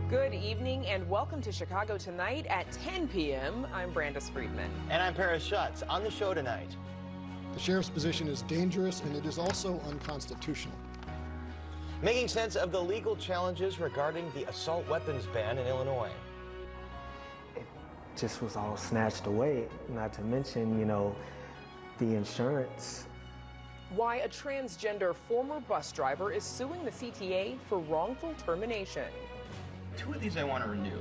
Good evening and welcome to Chicago Tonight at 10 p.m. I'm Brandis Friedman. And I'm Paris Schutz. On the show tonight, the sheriff's position is dangerous and it is also unconstitutional. Making sense of the legal challenges regarding the assault weapons ban in Illinois. It just was all snatched away, not to mention, the insurance. Why a transgender former bus driver is suing the CTA for wrongful termination. Two of these I want to renew.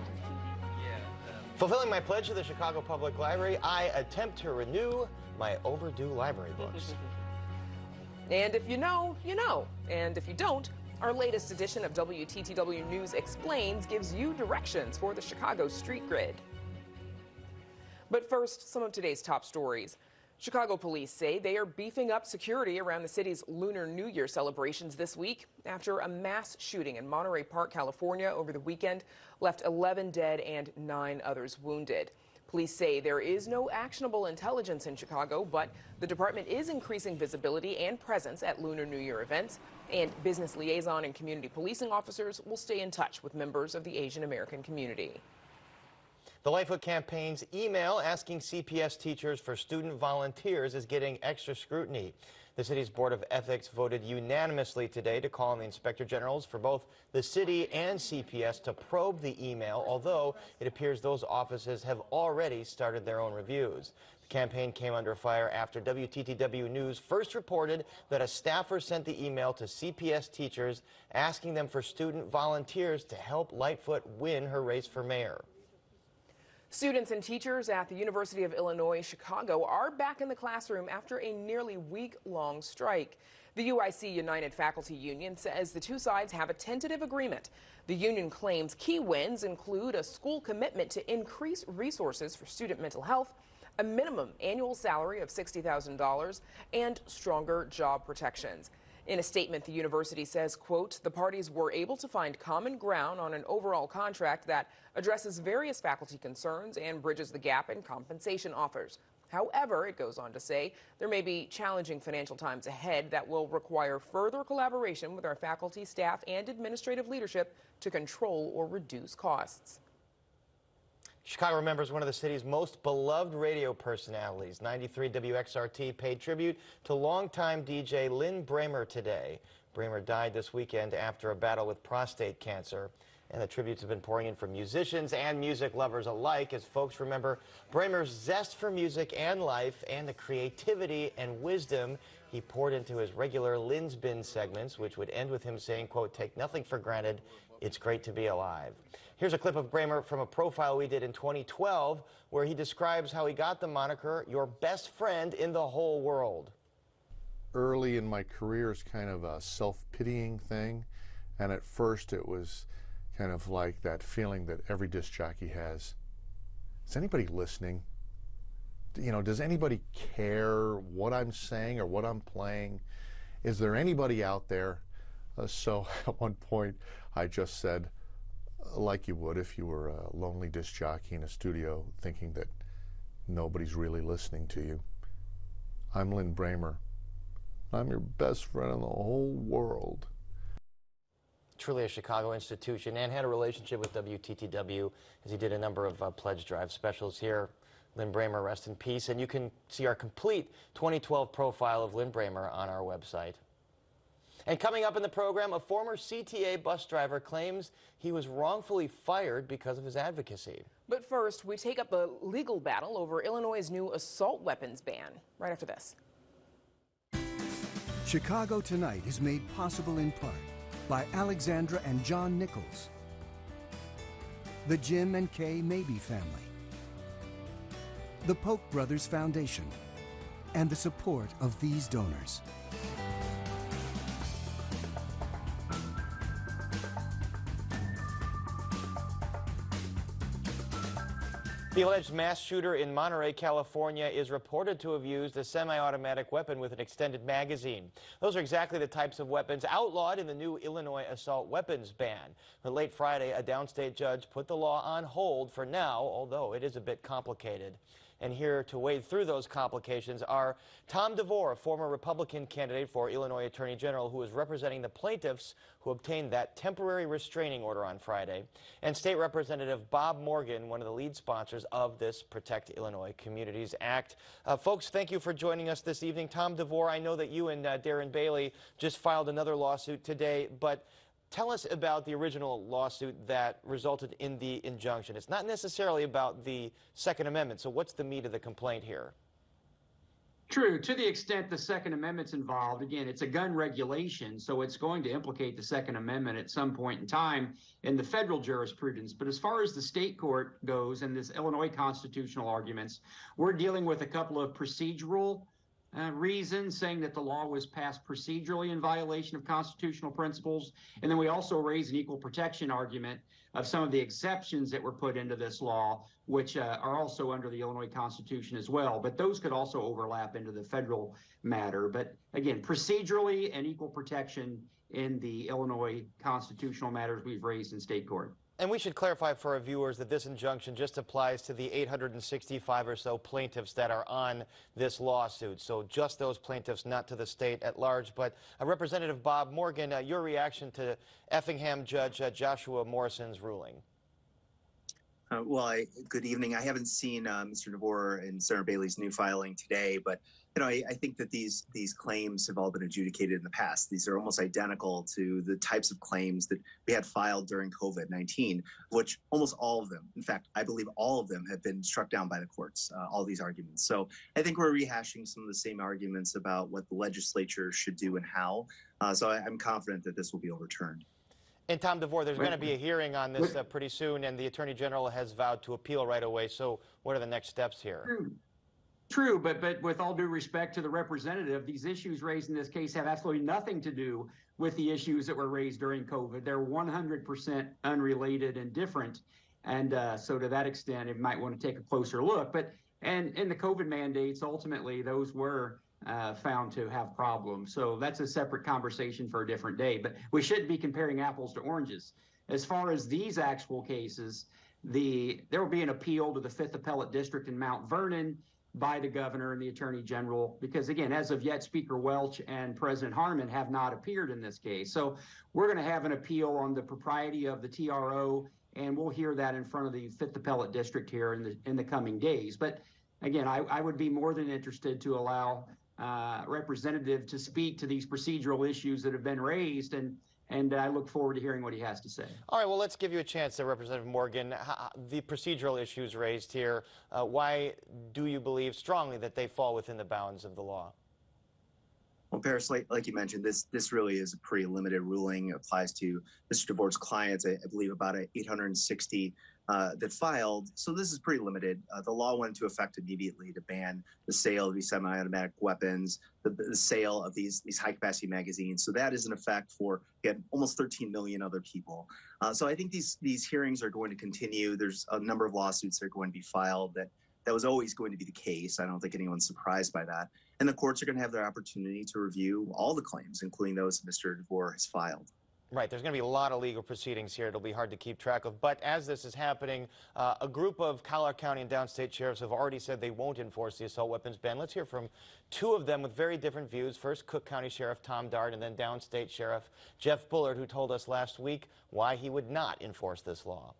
Fulfilling my pledge to the Chicago Public Library, I attempt to renew my overdue library books. And if you know, you know. And if you don't, our latest edition of WTTW News Explains gives you directions for the Chicago street grid. But first, some of today's top stories. Chicago police say they are beefing up security around the city's Lunar New Year celebrations this week after a mass shooting in Monterey Park, California over the weekend left 11 dead and 9 others wounded. Police say there is no actionable intelligence in Chicago, but the department is increasing visibility and presence at Lunar New Year events, and business liaison and community policing officers will stay in touch with members of the Asian American community. The Lightfoot campaign's email asking CPS teachers for student volunteers is getting extra scrutiny. The city's Board of Ethics voted unanimously today to call on the inspector generals for both the city and CPS to probe the email, although it appears those offices have already started their own reviews. The campaign came under fire after WTTW News first reported that a staffer sent the email to CPS teachers asking them for student volunteers to help Lightfoot win her race for mayor. Students and teachers at the University of Illinois Chicago are back in the classroom after a nearly week-long strike. The UIC United Faculty Union says the two sides have a tentative agreement. The union claims key wins include a school commitment to increase resources for student mental health, a minimum annual salary of $60,000, and stronger job protections. In a statement, the university says, quote, the parties were able to find common ground on an overall contract that addresses various faculty concerns and bridges the gap in compensation offers. However, it goes on to say there may be challenging financial times ahead that will require further collaboration with our faculty, staff, and administrative leadership to control or reduce costs. Chicago remembers one of the city's most beloved radio personalities. 93 WXRT paid tribute to longtime DJ Lynn Bramer today. Bramer died this weekend after a battle with prostate cancer. And the tributes have been pouring in from musicians and music lovers alike as folks remember Bramer's zest for music and life and the creativity and wisdom he poured into his regular Lynn's Bin segments, which would end with him saying, quote, take nothing for granted. It's great to be alive. Here's a clip of Bramer from a profile we did in 2012 where he describes how he got the moniker your best friend in the whole world. Early in my career is kind of a self-pitying thing, and at first it was kind of like that feeling that every disc jockey has. Is anybody listening? Does anybody care what I'm saying or what I'm playing? Is there anybody out there? So at one point I just said, like you would if you were a lonely disc jockey in a studio thinking that nobody's really listening to you. I'm Lynn Bramer. I'm your best friend in the whole world. Truly a Chicago institution, and had a relationship with WTTW as he did a number of pledge drive specials here. Lynn Bramer, rest in peace. And you can see our complete 2012 profile of Lynn Bramer on our website. And coming up in the program, a former CTA bus driver claims he was wrongfully fired because of his advocacy. But first, we take up the legal battle over Illinois' new assault weapons ban right after this. Chicago Tonight is made possible in part by Alexandra and John Nichols, the Jim and Kay Mabey family, the Polk Brothers Foundation, and the support of these donors. The alleged mass shooter in Monterey, California is reported to have used a semi-automatic weapon with an extended magazine. Those are exactly the types of weapons outlawed in the new Illinois assault weapons ban. But late Friday, a downstate judge put the law on hold for now, although it is a bit complicated. And here to wade through those complications are Tom DeVore, a former Republican candidate for Illinois Attorney General who is representing the plaintiffs who obtained that temporary restraining order on Friday, and State Representative Bob Morgan, one of the lead sponsors of this Protect Illinois Communities Act. Folks, thank you for joining us this evening. Tom DeVore, I know that you and Darren Bailey just filed another lawsuit today, but tell us about the original lawsuit that resulted in the injunction. It's not necessarily about the Second Amendment, so what's the meat of the complaint here? True. To the extent the Second Amendment's involved, again, it's a gun regulation, so it's going to implicate the Second Amendment at some point in time in the federal jurisprudence. But as far as the state court goes and this Illinois constitutional arguments, we're dealing with a couple of procedural reasons, saying that the law was passed procedurally in violation of constitutional principles. And then we also raise an equal protection argument of some of the exceptions that were put into this law, which are also under the Illinois Constitution as well. But those could also overlap into the federal matter. But again, procedurally and equal protection in the Illinois constitutional matters we've raised in state court. And we should clarify for our viewers that this injunction just applies to the 865 or so plaintiffs that are on this lawsuit. So just those plaintiffs, not to the state at large. But Representative Bob Morgan, your reaction to Effingham Judge Joshua Morrison's ruling? Good evening. I haven't seen Mr. DeVore and Senator Bailey's new filing today, but I think that these claims have all been adjudicated in the past. These are almost identical to the types of claims that we had filed during COVID-19, which almost all of them, in fact, I believe all of them have been struck down by the courts, all these arguments. So I think we're rehashing some of the same arguments about what the legislature should do and how. So I'm confident that this will be overturned. And Tom DeVore, there's going to be a hearing on this pretty soon, and the Attorney General has vowed to appeal right away. So what are the next steps here? True, but with all due respect to the representative, these issues raised in this case have absolutely nothing to do with the issues that were raised during COVID. They're 100% unrelated and different. And so to that extent, it might want to take a closer look. But and in the COVID mandates, ultimately, those were found to have problems. So that's a separate conversation for a different day. But we shouldn't be comparing apples to oranges. As far as these actual cases, there will be an appeal to the 5th Appellate District in Mount Vernon by the governor and the attorney general, because again, as of yet, Speaker Welch and President Harmon have not appeared in this case. So we're going to have an appeal on the propriety of the TRO, and we'll hear that in front of the 5th Appellate District here in the coming days. But again, I would be more than interested to allow representative to speak to these procedural issues that have been raised, and I look forward to hearing what he has to say. All right, well, let's give you a chance, Representative Morgan. The procedural issues raised here, why do you believe strongly that they fall within the bounds of the law? Well, Paris, like you mentioned, this really is a pretty limited ruling. It applies to Mr. DeVore's clients, I believe about 860 that filed. So this is pretty limited. The law went into effect immediately to ban the sale of these semi-automatic weapons, the sale of these high-capacity magazines. So that is in effect for almost 13 million other people. So I think these hearings are going to continue. There's a number of lawsuits that are going to be filed that was always going to be the case. I don't think anyone's surprised by that. And the courts are going to have their opportunity to review all the claims, including those Mr. DeVore has filed. Right, there's going to be a lot of legal proceedings here. It'll be hard to keep track of. But as this is happening, a group of Collier County and downstate sheriffs have already said they won't enforce the assault weapons ban. Let's hear from two of them with very different views. First, Cook County Sheriff Tom Dart, and then downstate Sheriff Jeff Bullard, who told us last week why he would not enforce this law.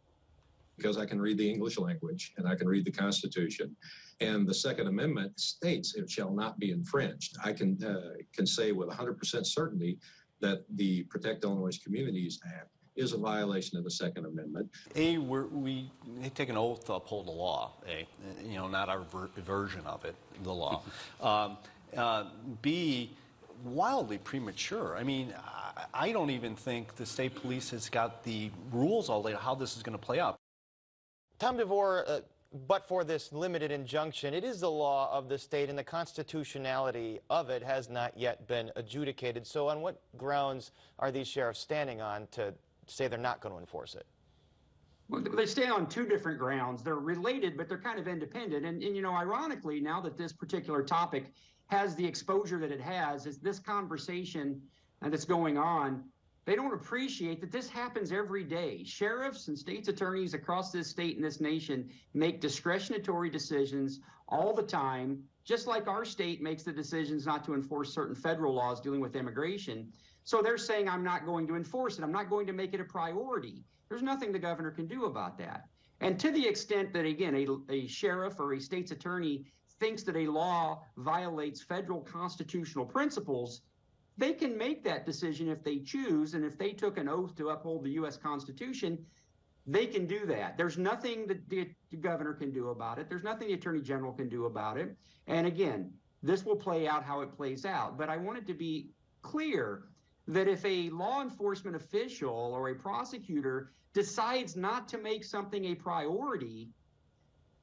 Because I can read the English language and I can read the Constitution, and the Second Amendment states it shall not be infringed. I can say with 100% certainty that the Protect Illinois Communities Act is a violation of the Second Amendment. A, we take an oath to uphold the law. A, not our version of it, the law. B, wildly premature. I mean, I don't even think the state police has got the rules all laid out how this is going to play out. Tom DeVore, but for this limited injunction, it is the law of the state, and the constitutionality of it has not yet been adjudicated. So on what grounds are these sheriffs standing on to say they're not going to enforce it? Well, they stand on two different grounds. They're related, but they're kind of independent. And ironically, now that this particular topic has the exposure that it has, is this conversation that's going on They don't appreciate that this happens every day. Sheriffs and state's attorneys across this state and this nation make discretionary decisions all the time, just like our state makes the decisions not to enforce certain federal laws dealing with immigration. So they're saying, I'm not going to enforce it. I'm not going to make it a priority. There's nothing the governor can do about that. And to the extent that, again, a sheriff or a state's attorney thinks that a law violates federal constitutional principles, they can make that decision if they choose. And if they took an oath to uphold the U.S. Constitution, they can do that. There's nothing that the governor can do about it. There's nothing the attorney general can do about it. And again, this will play out how it plays out. But I want it to be clear that if a law enforcement official or a prosecutor decides not to make something a priority,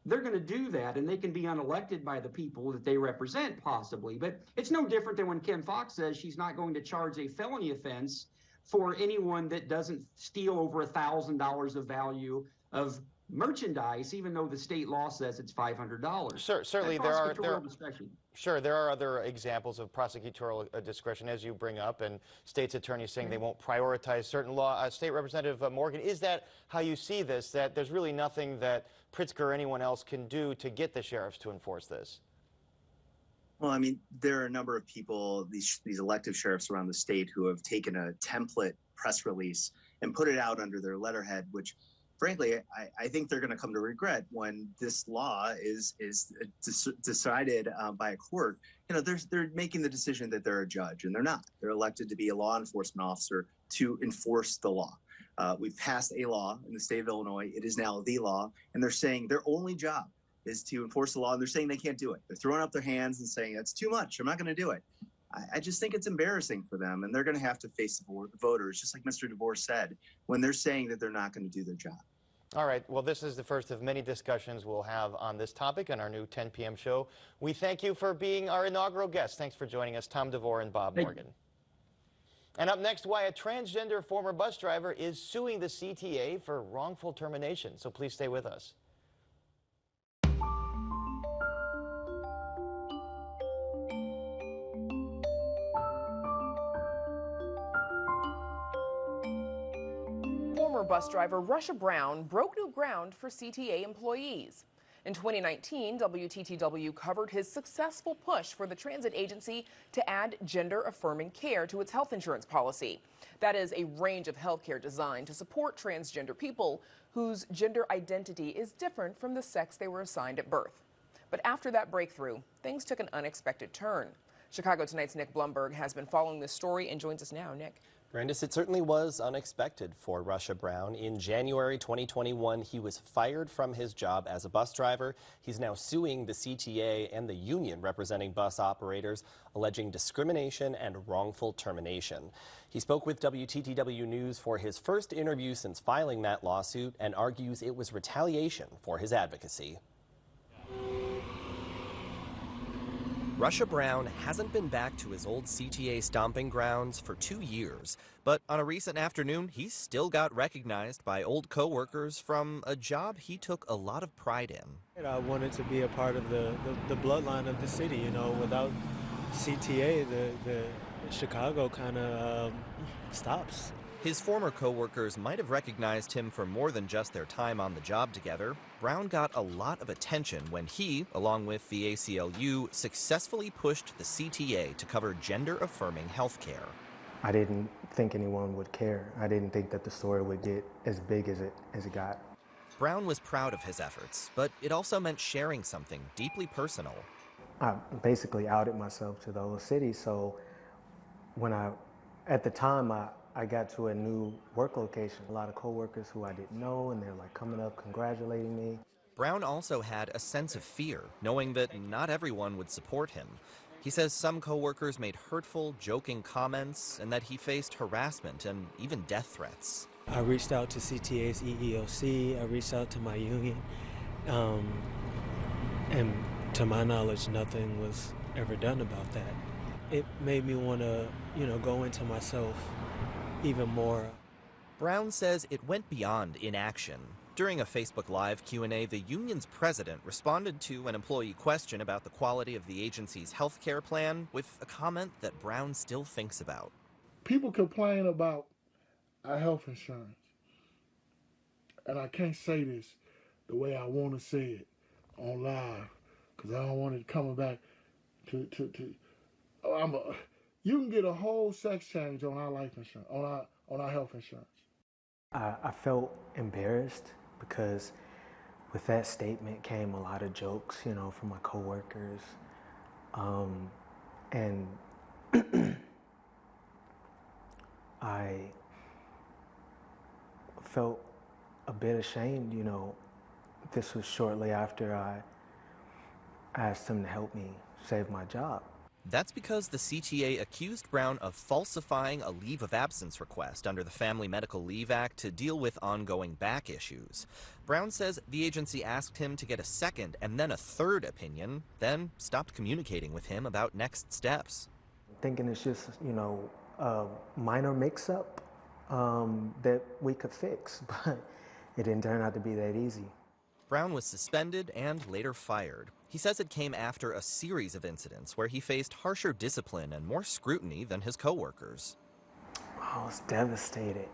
they're going to do that, and they can be unelected by the people that they represent, possibly. But it's no different than when Kim Foxx says she's not going to charge a felony offense for anyone that doesn't steal over $1,000 of value of merchandise, even though the state law says it's $500. Certainly there are other examples of prosecutorial discretion, as you bring up, and state's attorneys saying they won't prioritize certain law. State Representative Morgan, is that how you see this, that there's really nothing that Pritzker or anyone else can do to get the sheriffs to enforce this? Well, I mean, there are a number of people, these elected sheriffs around the state, who have taken a template press release and put it out under their letterhead, which frankly, I think they're going to come to regret when this law is decided by a court. You know, they're making the decision that they're a judge, and they're not. They're elected to be a law enforcement officer to enforce the law. We've passed a law in the state of Illinois. It is now the law, and they're saying their only job is to enforce the law, and they're saying they can't do it. They're throwing up their hands and saying, that's too much. I'm not going to do it. I just think it's embarrassing for them, and they're going to have to face the voters, just like Mr. DeVore said, when they're saying that they're not going to do their job. All right, well, this is the first of many discussions we'll have on this topic on our new 10 p.m. show. We thank you for being our inaugural guest. Thanks for joining us, Tom DeVore and Bob Morgan. And up next, why a transgender former bus driver is suing the CTA for wrongful termination. So please stay with us. Former bus driver Russia Brown broke new ground for CTA employees. In 2019, WTTW covered his successful push for the transit agency to add gender-affirming care to its health insurance policy. That is a range of health care designed to support transgender people whose gender identity is different from the sex they were assigned at birth. But after that breakthrough, things took an unexpected turn. Chicago Tonight's Nick Blumberg has been following this story and joins us now. Nick. Brandis, it certainly was unexpected for Russia Brown. In January 2021, he was fired from his job as a bus driver. He's now suing the CTA and the union representing bus operators, alleging discrimination and wrongful termination. He spoke with WTTW News for his first interview since filing that lawsuit and argues it was retaliation for his advocacy. Russia Brown hasn't been back to his old CTA stomping grounds for 2 years, but on a recent afternoon, he still got recognized by old coworkers from a job he took a lot of pride in. I wanted to be a part of the bloodline of the city. You know, without CTA, the Chicago kind of stops. His former coworkers might have recognized him for more than just their time on the job together. Brown got a lot of attention when he, along with the ACLU, successfully pushed the CTA to cover gender-affirming health care. I didn't think anyone would care. I didn't think that the story would get as big as it got. Brown was proud of his efforts, but it also meant sharing something deeply personal. I basically outed myself to the whole city, so when at the time, I got to a new work location. A lot of coworkers who I didn't know, and they're like coming up, congratulating me. Brown also had a sense of fear, knowing that not everyone would support him. He says some coworkers made hurtful, joking comments, and that he faced harassment and even death threats. I reached out to CTA's EEOC, I reached out to my union, and to my knowledge, nothing was ever done about that. It made me want to, go into myself even more. Brown says it went beyond inaction. During a Facebook Live Q&A, the union's president responded to an employee question about the quality of the agency's health care plan with a comment that Brown still thinks about. People complain about our health insurance. And I can't say this the way I want to say it on live, because I don't want it coming back to you can get a whole sex change on our life insurance, on our health insurance. I felt embarrassed because with that statement came a lot of jokes, you know, from my coworkers. And I felt a bit ashamed, you know. This was shortly after I asked him to help me save my job. That's because the CTA accused Brown of falsifying a leave of absence request under the Family Medical Leave Act to deal with ongoing back issues. Brown says the agency asked him to get a second and then a third opinion, then stopped communicating with him about next steps. Thinking it's just, you know, a minor mix-up that we could fix, but it didn't turn out to be that easy. Brown was suspended and later fired. He says it came after a series of incidents where he faced harsher discipline and more scrutiny than his coworkers. I was devastated.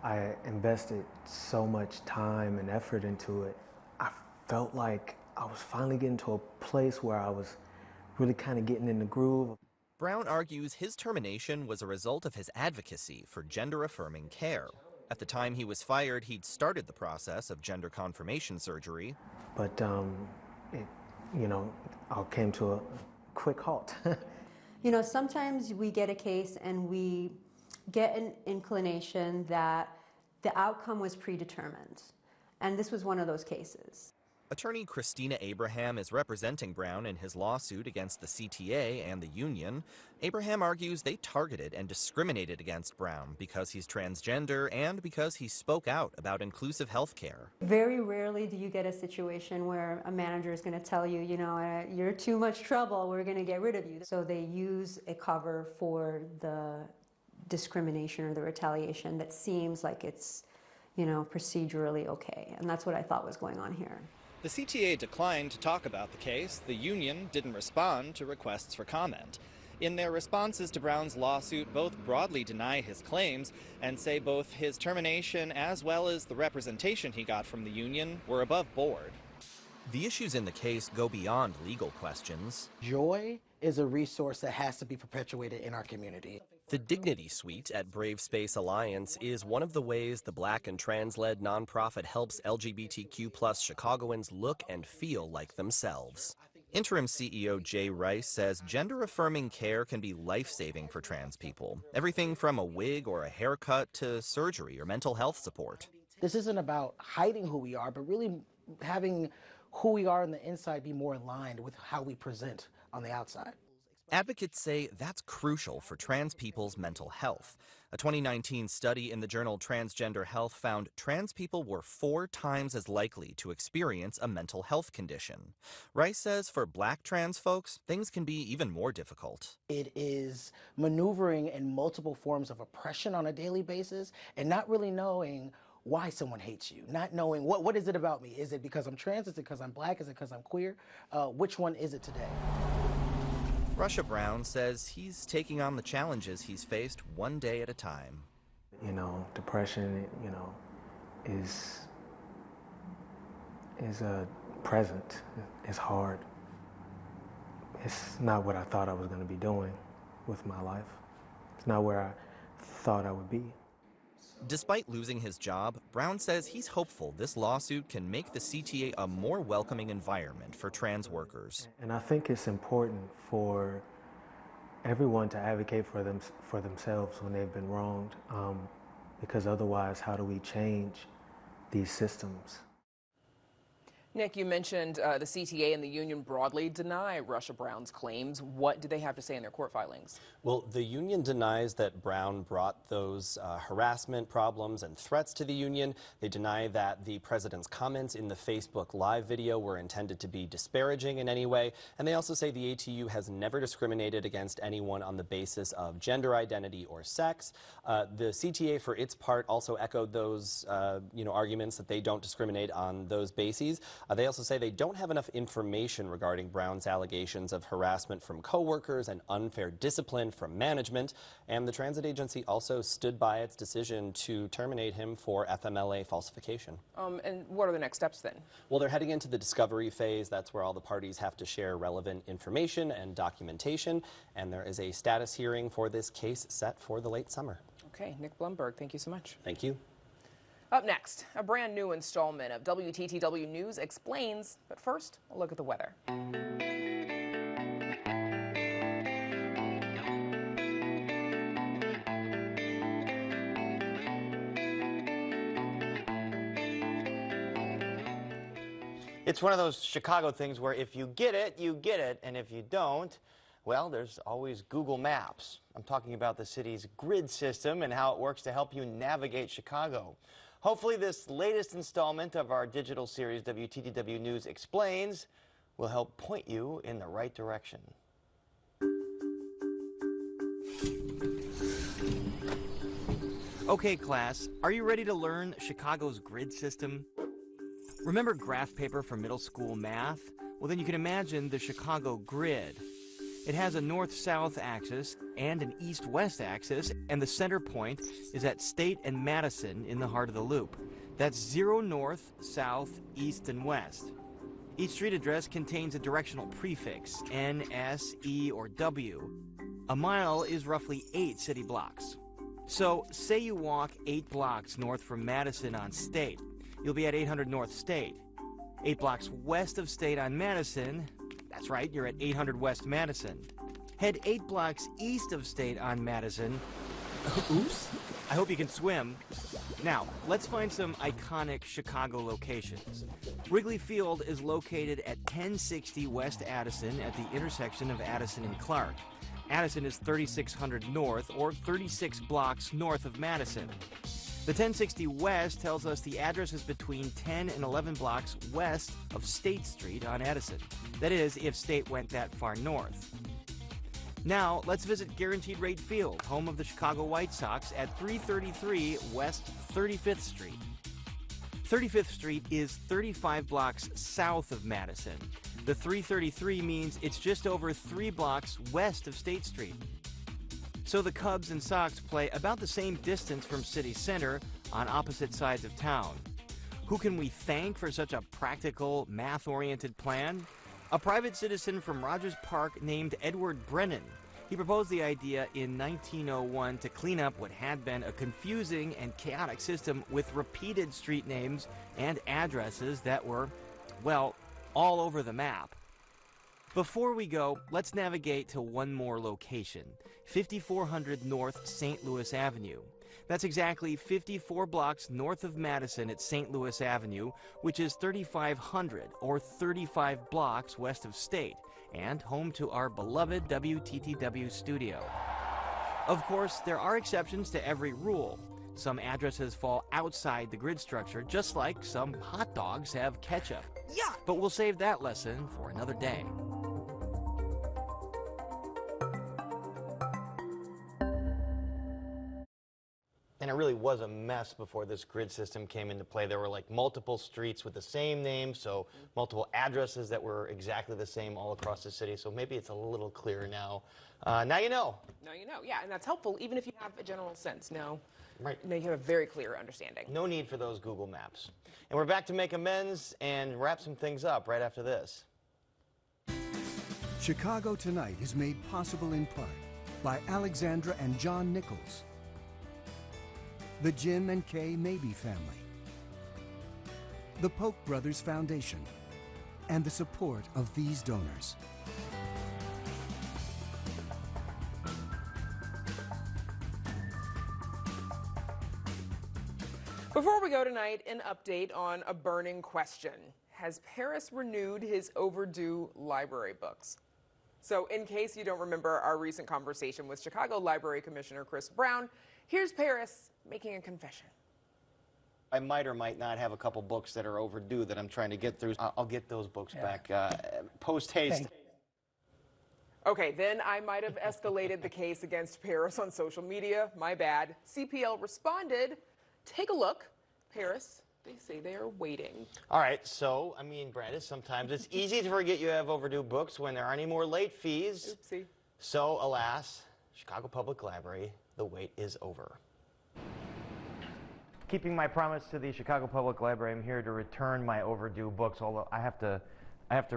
I invested so much time and effort into it. I felt like I was finally getting to a place where I was really kind of getting in the groove. Brown argues his termination was a result of his advocacy for gender-affirming care. At the time he was fired, he'd started the process of gender confirmation surgery. But it, you know, all came to a quick halt. You know, sometimes we get a case and we get an inclination that the outcome was predetermined. And this was one of those cases. Attorney Christina Abraham is representing Brown in his lawsuit against the CTA and the union. Abraham argues they targeted and discriminated against Brown because he's transgender and because he spoke out about inclusive health care. Very rarely do you get a situation where a manager is going to tell you, you know, you're too much trouble, we're going to get rid of you. So they use a cover for the discrimination or the retaliation that seems like it's, you know, procedurally okay. And that's what I thought was going on here. The CTA declined to talk about the case. The union didn't respond to requests for comment. In their responses to Brown's lawsuit, both broadly deny his claims and say both his termination as well as the representation he got from the union were above board. The issues in the case go beyond legal questions. Joy is a resource that has to be perpetuated in our community. The Dignity Suite at Brave Space Alliance is one of the ways the Black and trans-led nonprofit helps LGBTQ+ Chicagoans look and feel like themselves. Interim CEO Jay Rice says gender-affirming care can be life-saving for trans people. Everything from a wig or a haircut to surgery or mental health support. This isn't about hiding who we are, but really having who we are on the inside be more aligned with how we present on the outside. Advocates say that's crucial for trans people's mental health. A 2019 study in the journal Transgender Health found trans people were 4 times as likely to experience a mental health condition. Rice says for Black trans folks, things can be even more difficult. It is maneuvering in multiple forms of oppression on a daily basis and not really knowing why someone hates you, not knowing what is it about me? Is it because I'm trans? Is it because I'm Black? Is it because I'm queer? Which one is it today? Russia Brown says he's taking on the challenges he's faced one day at a time. You know, depression, you know, is a present. It's hard. It's not what I thought I was going to be doing with my life. It's not where I thought I would be. Despite losing his job, Brown says he's hopeful this lawsuit can make the CTA a more welcoming environment for trans workers. And I think it's important for everyone to advocate for themselves when they've been wronged, because otherwise, how do we change these systems? Nick, you mentioned the CTA and the union broadly deny Russia Brown's claims. What do they have to say in their court filings? Well, the union denies that Brown brought those harassment problems and threats to the union. They deny that the president's comments in the Facebook Live video were intended to be disparaging in any way. And they also say the ATU has never discriminated against anyone on the basis of gender identity or sex. The CTA, for its part, also echoed those arguments that they don't discriminate on those bases. They also say they don't have enough information regarding Brown's allegations of harassment from coworkers and unfair discipline from management. And the transit agency also stood by its decision to terminate him for FMLA falsification. And what are the next steps then? Well, they're heading into the discovery phase. That's where all the parties have to share relevant information and documentation. And there is a status hearing for this case set for the late summer. Okay, Nick Blumberg, thank you so much. Thank you. Up next, a brand new installment of WTTW News Explains. But first, a look at the weather. It's one of those Chicago things where if you get it, you get it, and if you don't, well, there's always Google Maps. I'm talking about the city's grid system and how it works to help you navigate Chicago. Hopefully this latest installment of our digital series, WTTW News Explains, will help point you in the right direction. Okay, class, are you ready to learn Chicago's grid system? Remember graph paper from middle school math? Well, then you can imagine the Chicago grid. It has a north-south axis and an east-west axis, and the center point is at State and Madison in the heart of the loop. That's 0 north, south, east, and west. Each street address contains a directional prefix, N, S, E, or W. A mile is roughly 8 city blocks. So, say you walk 8 blocks north from Madison on State. You'll be at 800 North State. 8 blocks west of State on Madison, that's right, you're at 800 West Madison. Head 8 blocks east of State on Madison. Oops, I hope you can swim. Now, let's find some iconic Chicago locations. Wrigley Field is located at 1060 West Addison at the intersection of Addison and Clark. Addison is 3600 North, or 36 blocks north of Madison. The 1060 West tells us the address is between 10 and 11 blocks west of State Street on Addison. That is, if State went that far north. Now, let's visit Guaranteed Rate Field, home of the Chicago White Sox, at 333 West 35th Street. 35th Street is 35 blocks south of Madison. The 333 means it's just over 3 blocks west of State Street. So the Cubs and Sox play about the same distance from city center on opposite sides of town. Who can we thank for such a practical, math-oriented plan? A private citizen from Rogers Park named Edward Brennan. He proposed the idea in 1901 to clean up what had been a confusing and chaotic system with repeated street names and addresses that were, well, all over the map. Before we go, let's navigate to one more location, 5400 North St. Louis Avenue. That's exactly 54 blocks north of Madison at St. Louis Avenue, which is 3500 or 35 blocks west of State, and home to our beloved WTTW studio. Of course, there are exceptions to every rule. Some addresses fall outside the grid structure, just like some hot dogs have ketchup. Yeah! But we'll save that lesson for another day. And it really was a mess before this grid system came into play. There were like multiple streets with the same name, so multiple addresses that were exactly the same all across the city. So maybe it's a little clearer now. Now you know. Now you know, yeah, and that's helpful even if you have a general sense. Now you have a very clear understanding. No need for those Google Maps. And we're back to make amends and wrap some things up right after this. Chicago Tonight is made possible in part by Alexandra and John Nichols, the Jim and Kay Mabee family, the Polk Brothers Foundation, and the support of these donors. Before we go tonight, an update on a burning question. Has Paris renewed his overdue library books? So in case you don't remember our recent conversation with Chicago Library Commissioner Chris Brown, here's Paris making a confession. I might or might not have a couple books that are overdue that I'm trying to get through. I'll get those books back post-haste. Okay, then I might have escalated the case against Paris on social media. My bad. CPL responded. Take a look. Paris, They say they are waiting. All right, so, I mean, Brandis, sometimes it's easy to forget you have overdue books when there aren't any more late fees. Oopsie. So, alas, Chicago Public Library, the wait is over. Keeping my promise to the Chicago Public Library, I'm here to return my overdue books, although I have to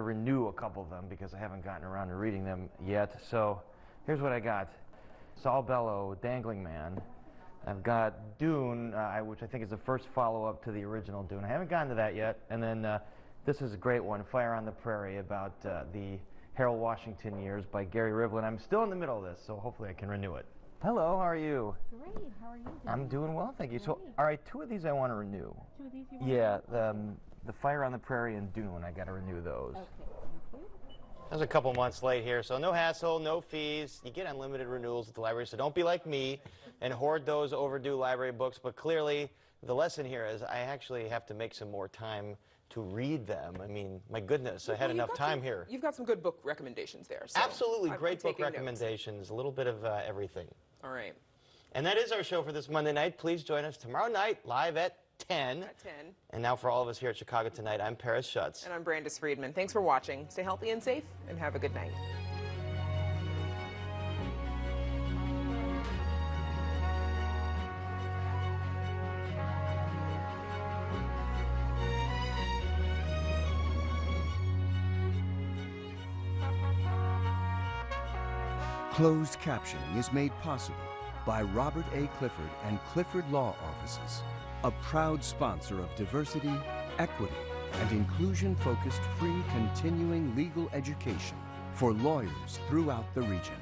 renew a couple of them because I haven't gotten around to reading them yet. So, here's what I got. Saul Bellow, Dangling Man. I've got Dune, which I think is the first follow-up to the original Dune. I haven't gotten to that yet. And then this is a great one, Fire on the Prairie, about the Harold Washington years by Gary Rivlin. I'm still in the middle of this, so hopefully I can renew it. Hello, how are you? Great, how are you doing? I'm doing well, thank you. Great. So, all right, 2 of these I want to renew. 2 of these you want Yeah, to renew? the Fire on the Prairie and Dune, I got to renew those. Okay, thank you. I was a couple months late here, so no hassle, no fees. You get unlimited renewals at the library, so don't be like me and hoard those overdue library books. But clearly, the lesson here is I actually have to make some more time to read them. I mean, my goodness, I had enough time here. You've got some good book recommendations there. So Absolutely, I'm great book taking notes. recommendations, a little bit of everything. All right. And that is our show for this Monday night. Please join us tomorrow night, live at 10. At 10. And now for all of us here at Chicago Tonight, I'm Paris Schutz. And I'm Brandis Friedman. Thanks for watching. Stay healthy and safe, and have a good night. Closed captioning is made possible by Robert A. Clifford and Clifford Law Offices, a proud sponsor of diversity, equity, and inclusion-focused free continuing legal education for lawyers throughout the region.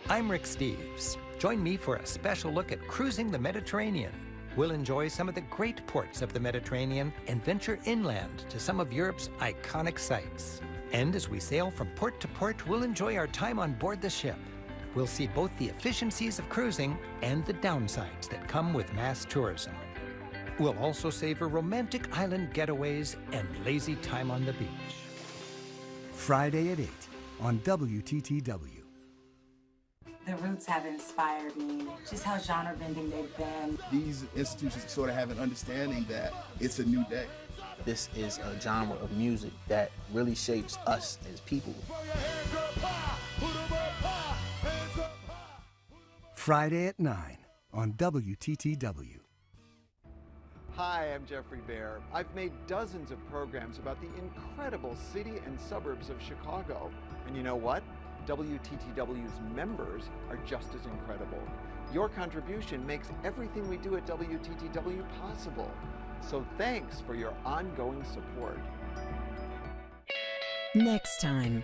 I'm Rick Steves. Join me for a special look at cruising the Mediterranean. We'll enjoy some of the great ports of the Mediterranean and venture inland to some of Europe's iconic sites. And as we sail from port to port, we'll enjoy our time on board the ship. We'll see both the efficiencies of cruising and the downsides that come with mass tourism. We'll also savor romantic island getaways and lazy time on the beach. Friday at 8 on WTTW. The Roots have inspired me, just how genre-bending they've been. These institutions sort of have an understanding that it's a new day. This is a genre of music that really shapes us as people. Friday at 9 on WTTW. Hi, I'm Jeffrey Baer. I've made dozens of programs about the incredible city and suburbs of Chicago. And you know what? WTTW's members are just as incredible. Your contribution makes everything we do at WTTW possible. So thanks for your ongoing support. Next time.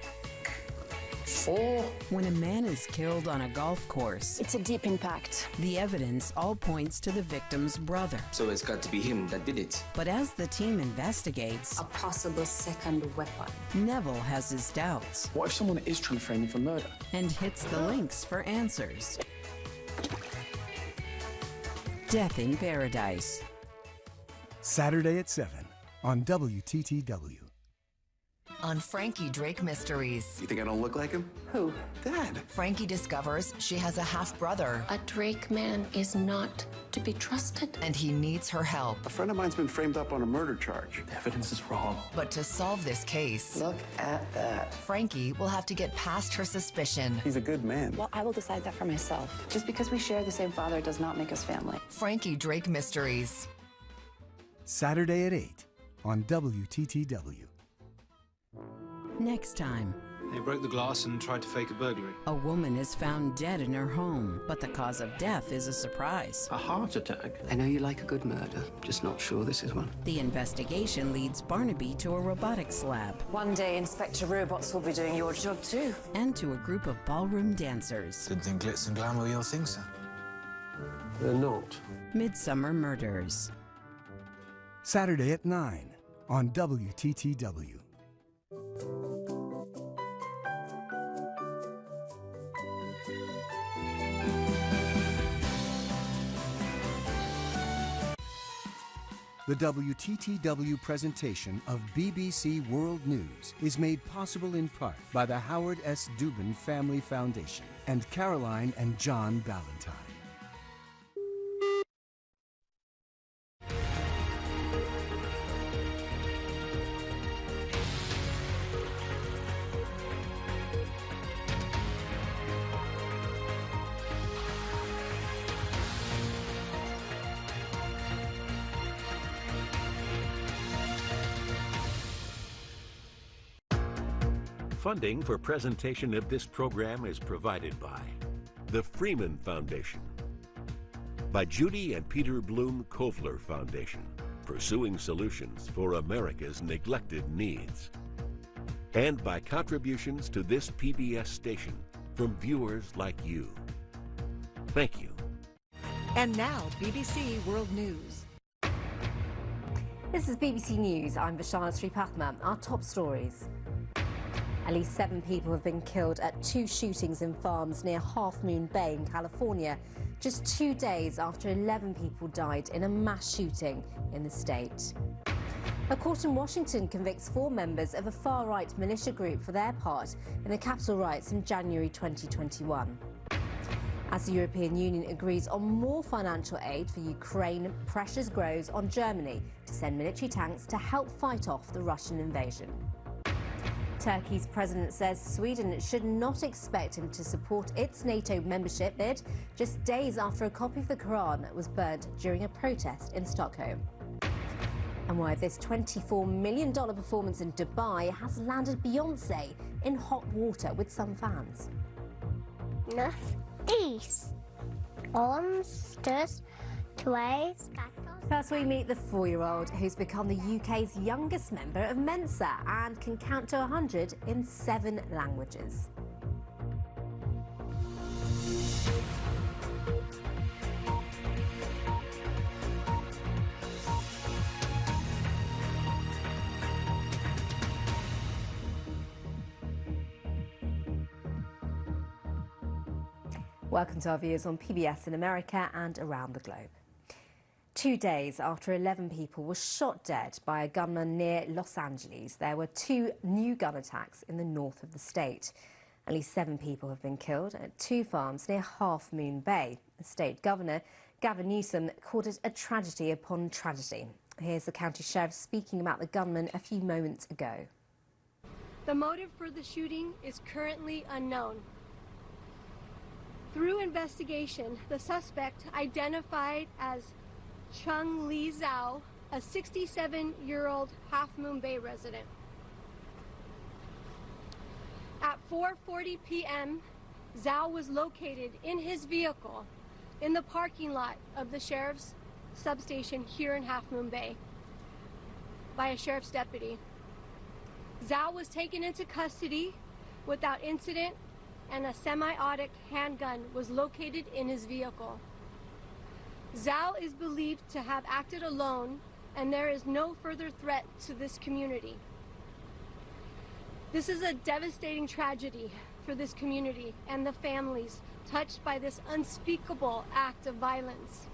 4. When a man is killed on a golf course. It's a deep impact. The evidence all points to the victim's brother. So it's got to be him that did it. But as the team investigates, A possible second weapon. Neville has his doubts. What if someone is trying to frame me for murder? And hits the links for answers. Death in Paradise. Saturday at 7 on WTTW. On Frankie Drake Mysteries. You think I don't look like him? Who? Dad. Frankie discovers she has a half-brother. A Drake man is not to be trusted. And he needs her help. A friend of mine's been framed up on a murder charge. The evidence is wrong. But to solve this case, Look at that. Frankie will have to get past her suspicion. He's a good man. Well, I will decide that for myself. Just because we share the same father does not make us family. Frankie Drake Mysteries. Saturday at 8 on WTTW. Next time. They broke the glass and tried to fake a burglary. A woman is found dead in her home, but the cause of death is a surprise. A heart attack. I know you like a good murder, just not sure this is one. The investigation leads Barnaby to a robotics lab. One day, Inspector Robots will be doing your job too. And to a group of ballroom dancers. Didn't think glitz and glamour were your thing, sir. They're not. Midsummer Murders. Saturday at 9 on WTTW. The WTTW presentation of BBC World News is made possible in part by the Howard S. Dubin Family Foundation and Caroline and John Ballantyne. Funding for presentation of this program is provided by the Freeman Foundation, by Judy and Peter Bloom Kovler Foundation, pursuing solutions for America's neglected needs, and by contributions to this PBS station from viewers like you. Thank you. And now, BBC World News. This is BBC News. I'm Vishana Sripathma. Our top stories. At least 7 people have been killed at 2 shootings in farms near Half Moon Bay in California, just 2 days after 11 people died in a mass shooting in the state. A court in Washington convicts 4 members of a far-right militia group for their part in the Capitol riots in January 2021. As the European Union agrees on more financial aid for Ukraine, pressures grows on Germany to send military tanks to help fight off the Russian invasion. Turkey's president says Sweden should not expect him to support its NATO membership bid just days after a copy of the Quran was burnt during a protest in Stockholm. And why this $24 million performance in Dubai has landed Beyoncé in hot water with some fans. Northeast. Monsters. Twice. First we meet the 4-year-old who's become the UK's youngest member of Mensa and can count to 100 in 7 languages. Welcome to our viewers on PBS in America and around the globe. 2 days after 11 people were shot dead by a gunman near Los Angeles, there were 2 new gun attacks in the north of the state. At least 7 people have been killed at 2 farms near Half Moon Bay. The state governor, Gavin Newsom, called it a tragedy upon tragedy. Here's the county sheriff speaking about the gunman a few moments ago. The motive for the shooting is currently unknown. Through investigation, the suspect, identified as Chung Lee Zhao, a 67-year-old Half Moon Bay resident. At 4:40 p.m., Zhao was located in his vehicle in the parking lot of the sheriff's substation here in Half Moon Bay by a sheriff's deputy. Zhao was taken into custody without incident, and a semi-automatic handgun was located in his vehicle. Zhao is believed to have acted alone, and there is no further threat to this community. This is a devastating tragedy for this community and the families touched by this unspeakable act of violence.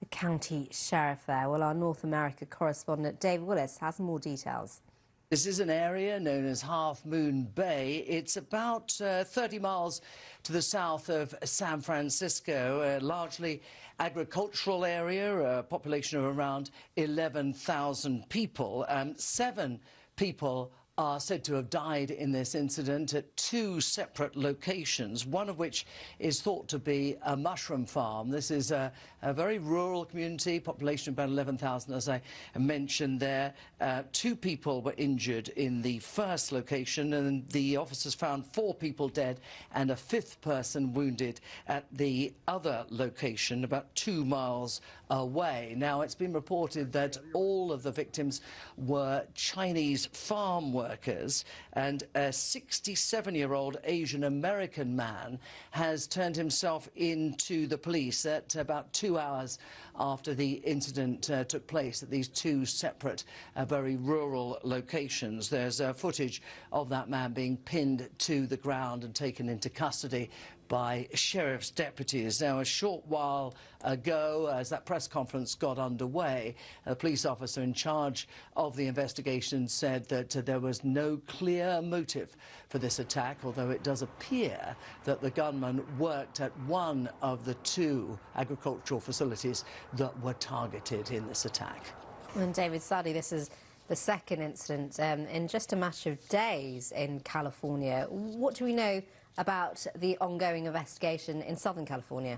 The county sheriff there. Well, our North America correspondent Dave Willis has more details. This is an area known as Half Moon Bay. It's about 30 miles to the south of San Francisco, a largely agricultural area, a population of around 11,000 people. 7 people are said to have died in this incident at 2 separate locations, one of which is thought to be a mushroom farm. This is a very rural community, population of about 11,000, as I mentioned there. 2 people were injured in the first location, and the officers found 4 people dead and a 5th person wounded at the other location, about 2 miles away. Now, it's been reported that all of the victims were Chinese farm workers, and a 67-year-old Asian American man has turned himself into the police at about 2 hours after the incident took place at these 2 separate, very rural locations. There's footage of that man being pinned to the ground and taken into custody by sheriff's deputies. Now, a short while ago, as that press conference got underway, a police officer in charge of the investigation said that there was no clear motive for this attack, although it does appear that the gunman worked at one of the two agricultural facilities that were targeted in this attack. And David, sadly, this is the second incident in just a matter of days in California. What do we know about the ongoing investigation in Southern California?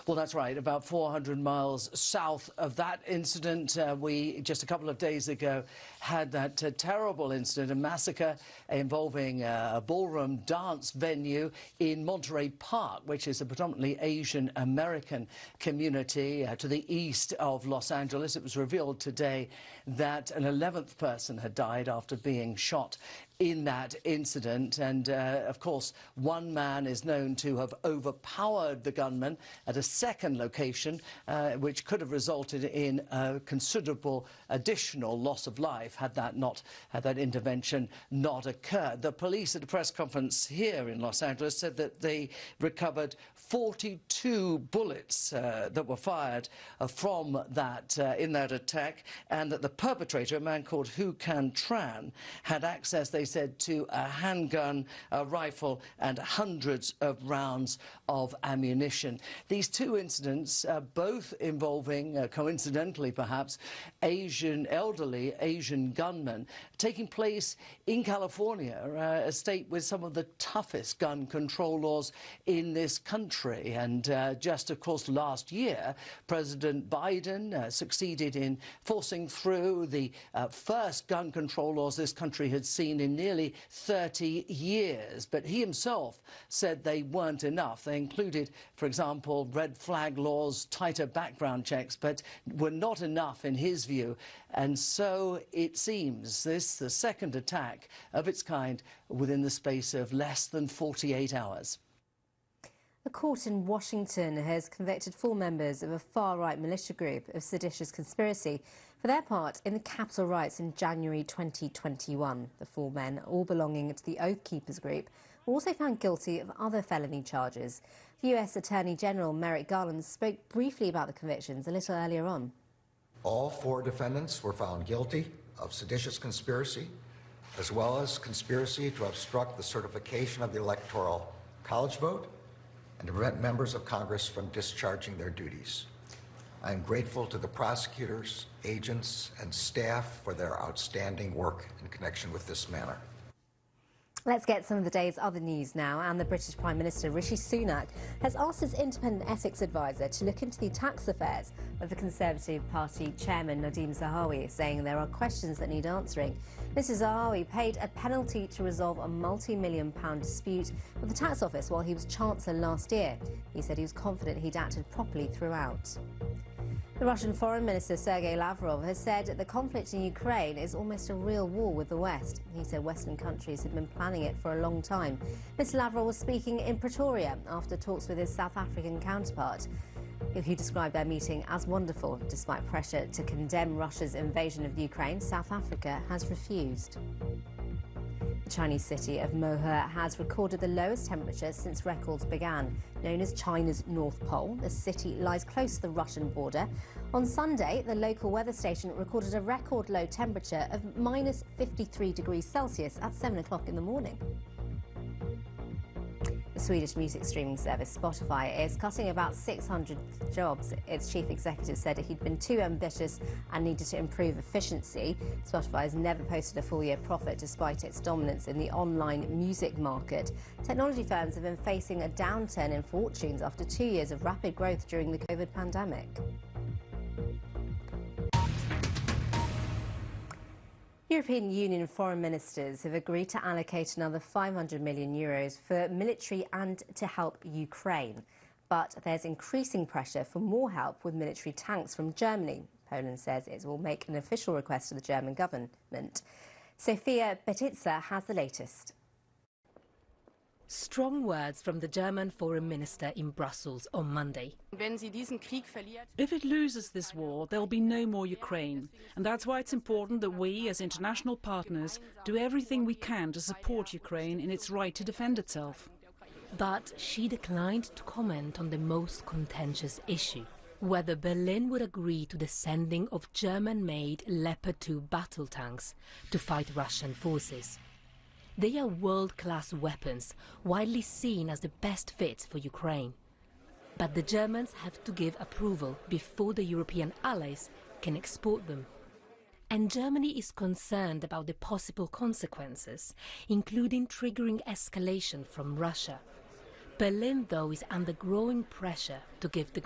Well, that's right. About 400 miles south of that incident, we, just a couple of days ago, had that terrible incident, a massacre involving a ballroom dance venue in Monterey Park, which is a predominantly Asian American community to the east of Los Angeles. It was revealed today that an 11th person had died after being shot in that incident, and of course one man is known to have overpowered the gunman at a second location, which could have resulted in a considerable additional loss of life had that intervention not occurred. The police at a press conference here in Los Angeles said that they recovered 42 bullets that were fired from that in that attack, and that the perpetrator, a man called Hu Can Tran, had access, they said, to a handgun, a rifle, and hundreds of rounds of ammunition. These two incidents, both involving, coincidentally perhaps, elderly Asian gunmen, taking place in California, a state with some of the toughest gun control laws in this country. And just, of course, last year, President Biden succeeded in forcing through the first gun control laws this country had seen in nearly 30 years. But he himself said they weren't enough. They included, for example, red flag laws, tighter background checks, but were not enough in his view. And so it seems this the second attack of its kind within the space of less than 48 hours. A court in Washington has convicted 4 members of a far-right militia group of seditious conspiracy for their part in the Capitol riots in January 2021. The 4 men, all belonging to the Oath Keepers group, were also found guilty of other felony charges. The U.S. Attorney General Merrick Garland spoke briefly about the convictions a little earlier on. All 4 defendants were found guilty of seditious conspiracy, as well as conspiracy to obstruct the certification of the Electoral College vote and to prevent members of Congress from discharging their duties. I am grateful to the prosecutors, agents, and staff for their outstanding work in connection with this matter. Let's get some of the day's other news now. And the British Prime Minister Rishi Sunak has asked his independent ethics advisor to look into the tax affairs of the Conservative Party chairman Nadhim Zahawi, saying there are questions that need answering. Mr Zahawi paid a penalty to resolve a multi-million-pound dispute with the tax office while he was Chancellor last year. He said he was confident he'd acted properly throughout. The Russian Foreign Minister Sergei Lavrov has said the conflict in Ukraine is almost a real war with the West. He said Western countries had been planning it for a long time. Mr Lavrov was speaking in Pretoria after talks with his South African counterpart. He described their meeting as wonderful. Despite pressure to condemn Russia's invasion of Ukraine, South Africa has refused. The Chinese city of Mohe has recorded the lowest temperature since records began. Known as China's North Pole, the city lies close to the Russian border. On Sunday, the local weather station recorded a record low temperature of -53 degrees Celsius at 7 o'clock in the morning. The Swedish music streaming service Spotify is cutting about 600 jobs. Its chief executive said he'd been too ambitious and needed to improve efficiency. Spotify has never posted a full-year profit despite its dominance in the online music market. Technology firms have been facing a downturn in fortunes after 2 years of rapid growth during the COVID pandemic. European Union foreign ministers have agreed to allocate another €500 million for military and to help Ukraine. But there's increasing pressure for more help with military tanks from Germany. Poland says it will make an official request to the German government. Sofia Betitsa has the latest. Strong words from the German foreign minister in Brussels on Monday. If it loses this war, there will be no more Ukraine. And that's why it's important that we, as international partners, do everything we can to support Ukraine in its right to defend itself. But she declined to comment on the most contentious issue, whether Berlin would agree to the sending of German-made Leopard 2 battle tanks to fight Russian forces. They are world-class weapons, widely seen as the best fit for Ukraine. But the Germans have to give approval before the European allies can export them. And Germany is concerned about the possible consequences, including triggering escalation from Russia. Berlin, though, is under growing pressure to give the